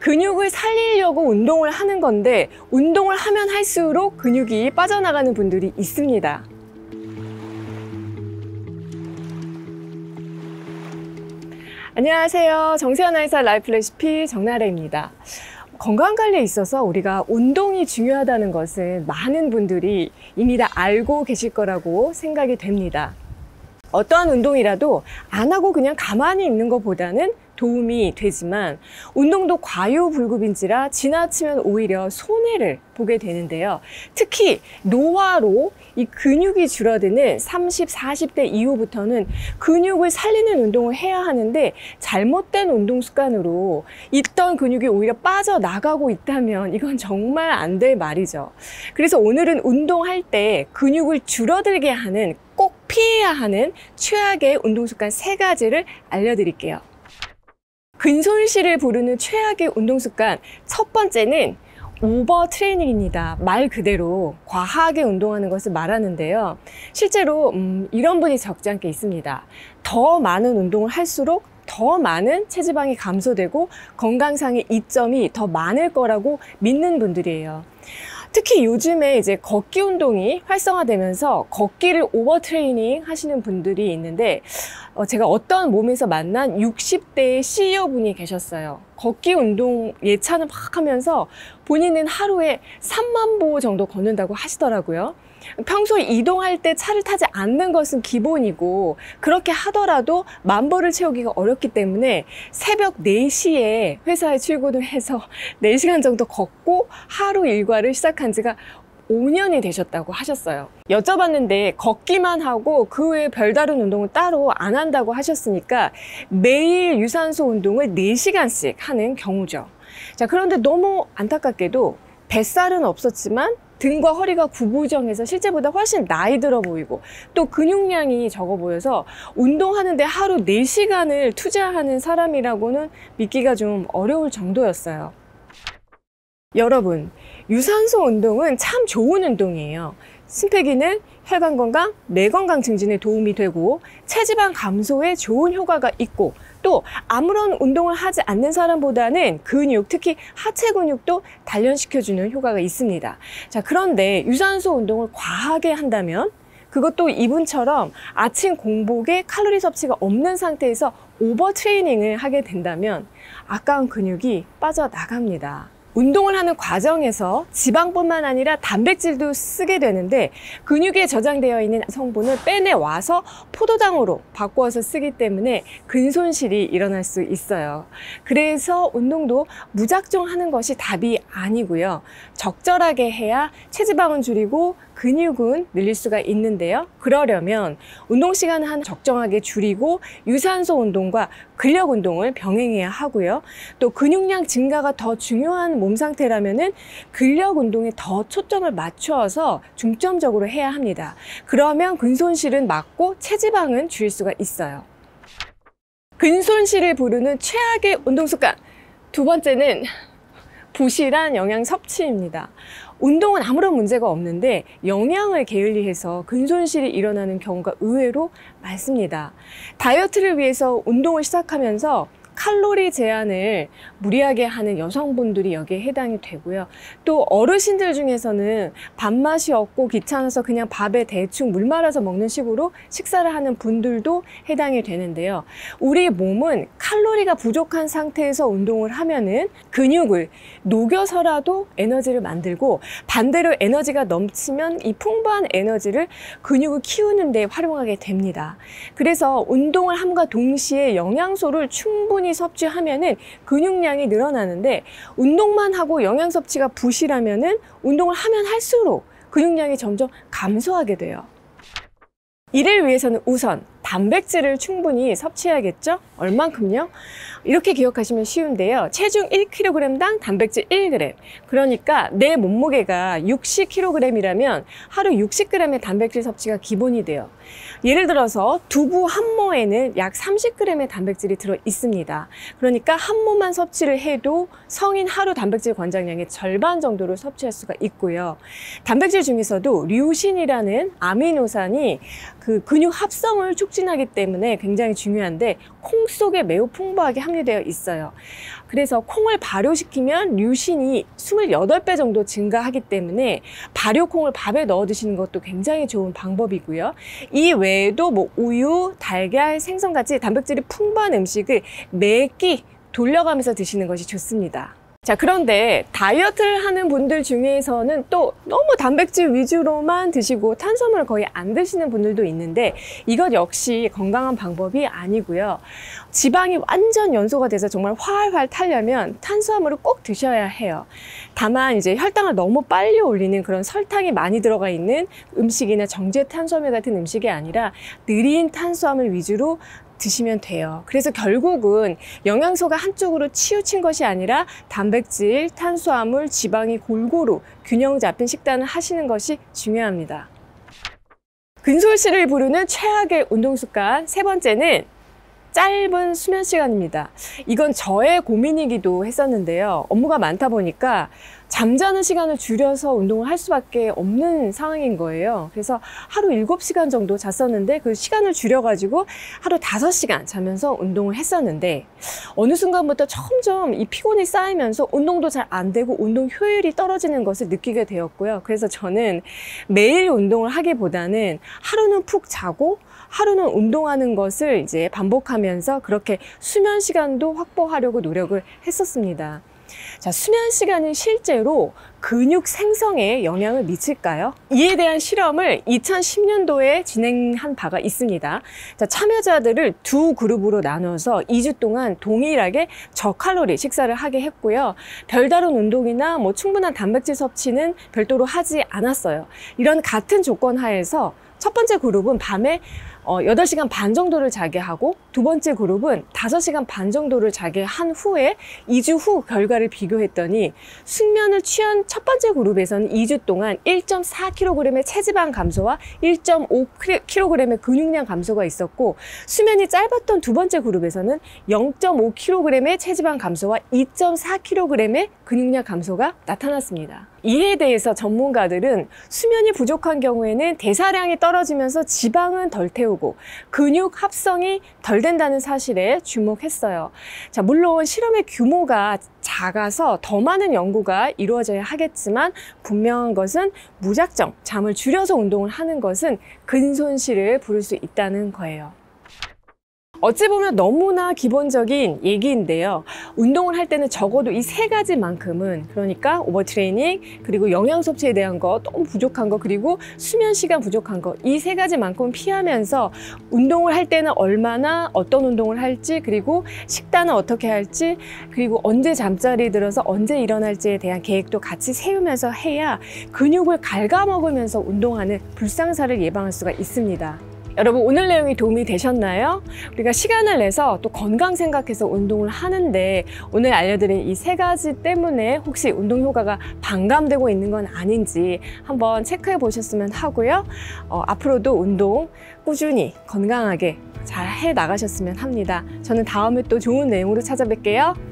근육을 살리려고 운동을 하는 건데 운동을 하면 할수록 근육이 빠져나가는 분들이 있습니다. 안녕하세요. 정세현 의사 라이프 레시피 정나래입니다. 건강관리에 있어서 우리가 운동이 중요하다는 것은 많은 분들이 이미 다 알고 계실 거라고 생각이 됩니다. 어떠한 운동이라도 안 하고 그냥 가만히 있는 것보다는 도움이 되지만 운동도 과유불급인지라 지나치면 오히려 손해를 보게 되는데요. 특히 노화로 이 근육이 줄어드는 30, 40대 이후부터는 근육을 살리는 운동을 해야 하는데 잘못된 운동 습관으로 있던 근육이 오히려 빠져나가고 있다면 이건 정말 안 될 말이죠. 그래서 오늘은 운동할 때 근육을 줄어들게 하는 꼭 피해야 하는 최악의 운동 습관 3가지를 알려드릴게요. 근손실을 부르는 최악의 운동 습관 첫 번째는 오버 트레이닝입니다. 말 그대로 과하게 운동하는 것을 말하는데요. 실제로 이런 분이 적지 않게 있습니다. 더 많은 운동을 할수록 더 많은 체지방이 감소되고 건강상의 이점이 더 많을 거라고 믿는 분들이에요. 특히 요즘에 이제 걷기 운동이 활성화되면서 걷기를 오버 트레이닝 하시는 분들이 있는데 제가 어떤 몸에서 만난 60대의 CEO 분이 계셨어요. 걷기 운동 예찬을 막 하면서 본인은 하루에 3만 보 정도 걷는다고 하시더라고요. 평소에 이동할 때 차를 타지 않는 것은 기본이고 그렇게 하더라도 10,000보를 채우기가 어렵기 때문에 새벽 4시에 회사에 출근을 해서 4시간 정도 걷고 하루 일과를 시작한 지가 5년이 되셨다고 하셨어요. 여쭤봤는데 걷기만 하고 그 외에 별다른 운동을 따로 안 한다고 하셨으니까 매일 유산소 운동을 4시간씩 하는 경우죠. 자, 그런데 너무 안타깝게도 뱃살은 없었지만 등과 허리가 구부정해서 실제보다 훨씬 나이 들어 보이고 또 근육량이 적어 보여서 운동하는데 하루 4시간을 투자하는 사람이라고는 믿기가 좀 어려울 정도였어요. 여러분, 유산소 운동은 참 좋은 운동이에요. 심폐기능, 혈관 건강, 뇌 건강 증진에 도움이 되고 체지방 감소에 좋은 효과가 있고 또 아무런 운동을 하지 않는 사람보다는 근육, 특히 하체 근육도 단련시켜주는 효과가 있습니다. 자, 그런데 유산소 운동을 과하게 한다면 그것도 이분처럼 아침 공복에 칼로리 섭취가 없는 상태에서 오버 트레이닝을 하게 된다면 아까운 근육이 빠져나갑니다. 운동을 하는 과정에서 지방뿐만 아니라 단백질도 쓰게 되는데 근육에 저장되어 있는 성분을 빼내와서 포도당으로 바꾸어서 쓰기 때문에 근손실이 일어날 수 있어요. 그래서 운동도 무작정 하는 것이 답이 아니고요. 적절하게 해야 체지방은 줄이고 근육은 늘릴 수가 있는데요. 그러려면 운동 시간을 한 적정하게 줄이고 유산소 운동과 근력 운동을 병행해야 하고요. 또 근육량 증가가 더 중요한 몸 상태라면은 근력 운동에 더 초점을 맞춰서 중점적으로 해야 합니다. 그러면 근손실은 막고 체지방은 줄일 수가 있어요. 근손실을 부르는 최악의 운동 습관 두 번째는 부실한 영양 섭취입니다. 운동은 아무런 문제가 없는데 영양을 게을리해서 근손실이 일어나는 경우가 의외로 많습니다. 다이어트를 위해서 운동을 시작하면서 칼로리 제한을 무리하게 하는 여성분들이 여기에 해당이 되고요. 또 어르신들 중에서는 밥맛이 없고 귀찮아서 그냥 밥에 대충 물 말아서 먹는 식으로 식사를 하는 분들도 해당이 되는데요. 우리 몸은 칼로리가 부족한 상태에서 운동을 하면은 근육을 녹여서라도 에너지를 만들고 반대로 에너지가 넘치면 이 풍부한 에너지를 근육을 키우는 데 활용하게 됩니다. 그래서 운동을 함과 동시에 영양소를 충분히 섭취하면은 근육량이 늘어나는데 운동만 하고 영양 섭취가 부실하면은 운동을 하면 할수록 근육량이 점점 감소하게 돼요. 이를 위해서는 우선 단백질을 충분히 섭취해야겠죠? 얼만큼요? 이렇게 기억하시면 쉬운데요. 체중 1kg당 단백질 1g. 그러니까 내 몸무게가 60kg이라면 하루 60g의 단백질 섭취가 기본이 돼요. 예를 들어서 두부 한 모에는 약 30g의 단백질이 들어 있습니다. 그러니까 한 모만 섭취를 해도 성인 하루 단백질 권장량의 절반 정도를 섭취할 수가 있고요. 단백질 중에서도 류신이라는 아미노산이 그 근육 합성을 촉진하기 때문에 굉장히 중요한데 콩 속에 매우 풍부하게 함유되어 있어요. 그래서 콩을 발효시키면 류신이 28배 정도 증가하기 때문에 발효콩을 밥에 넣어 드시는 것도 굉장히 좋은 방법이고요. 이 외에도 뭐 우유, 달걀, 생선같이 단백질이 풍부한 음식을 매 끼 돌려가면서 드시는 것이 좋습니다. 자, 그런데 다이어트를 하는 분들 중에서는 또 너무 단백질 위주로만 드시고 탄수화물을 거의 안 드시는 분들도 있는데 이것 역시 건강한 방법이 아니고요. 지방이 완전 연소가 돼서 정말 활활 타려면 탄수화물을 꼭 드셔야 해요. 다만 이제 혈당을 너무 빨리 올리는 그런 설탕이 많이 들어가 있는 음식이나 정제 탄수화물 같은 음식이 아니라 느린 탄수화물 위주로 드시면 돼요. 그래서 결국은 영양소가 한쪽으로 치우친 것이 아니라 단백질, 탄수화물, 지방이 골고루 균형 잡힌 식단을 하시는 것이 중요합니다. 근솔씨를 부르는 최악의 운동 습관 세 번째는 짧은 수면 시간입니다. 이건 저의 고민이기도 했었는데요. 업무가 많다 보니까 잠자는 시간을 줄여서 운동을 할 수밖에 없는 상황인 거예요. 그래서 하루 7시간 정도 잤었는데 그 시간을 줄여가지고 하루 5시간 자면서 운동을 했었는데 어느 순간부터 점점 이 피곤이 쌓이면서 운동도 잘 안 되고 운동 효율이 떨어지는 것을 느끼게 되었고요. 그래서 저는 매일 운동을 하기보다는 하루는 푹 자고 하루는 운동하는 것을 이제 반복하면서 그렇게 수면 시간도 확보하려고 노력을 했었습니다. 자, 수면 시간이 실제로 근육 생성에 영향을 미칠까요? 이에 대한 실험을 2010년도에 진행한 바가 있습니다. 자, 참여자들을 두 그룹으로 나눠서 2주 동안 동일하게 저칼로리 식사를 하게 했고요. 별다른 운동이나 뭐 충분한 단백질 섭취는 별도로 하지 않았어요. 이런 같은 조건 하에서 첫 번째 그룹은 밤에 8시간 반 정도를 자게 하고 두 번째 그룹은 5시간 반 정도를 자게 한 후에 2주 후 결과를 비교했더니 숙면을 취한 첫 번째 그룹에서는 2주 동안 1.4kg의 체지방 감소와 1.5kg의 근육량 감소가 있었고 수면이 짧았던 두 번째 그룹에서는 0.5kg의 체지방 감소와 2.4kg의 근육량 감소가 나타났습니다. 이에 대해서 전문가들은 수면이 부족한 경우에는 대사량이 떨어지면서 지방은 덜 태우고 근육 합성이 덜 된다는 사실에 주목했어요. 자, 물론 실험의 규모가 작아서 더 많은 연구가 이루어져야 하겠지만 분명한 것은 무작정 잠을 줄여서 운동을 하는 것은 근손실을 부를 수 있다는 거예요. 어찌 보면 너무나 기본적인 얘기인데요. 운동을 할 때는 적어도 이 세 가지만큼은, 그러니까 오버트레이닝, 그리고 영양 섭취에 대한 거 너무 부족한 거, 그리고 수면 시간 부족한 거, 이 세 가지만큼 피하면서 운동을 할 때는 얼마나 어떤 운동을 할지, 그리고 식단은 어떻게 할지, 그리고 언제 잠자리 들어서 언제 일어날지에 대한 계획도 같이 세우면서 해야 근육을 갉아먹으면서 운동하는 불상사를 예방할 수가 있습니다. 여러분, 오늘 내용이 도움이 되셨나요? 우리가 시간을 내서 또 건강 생각해서 운동을 하는데 오늘 알려드린 이 세 가지 때문에 혹시 운동 효과가 반감되고 있는 건 아닌지 한번 체크해 보셨으면 하고요. 앞으로도 운동 꾸준히 건강하게 잘 해 나가셨으면 합니다. 저는 다음에 또 좋은 내용으로 찾아뵐게요.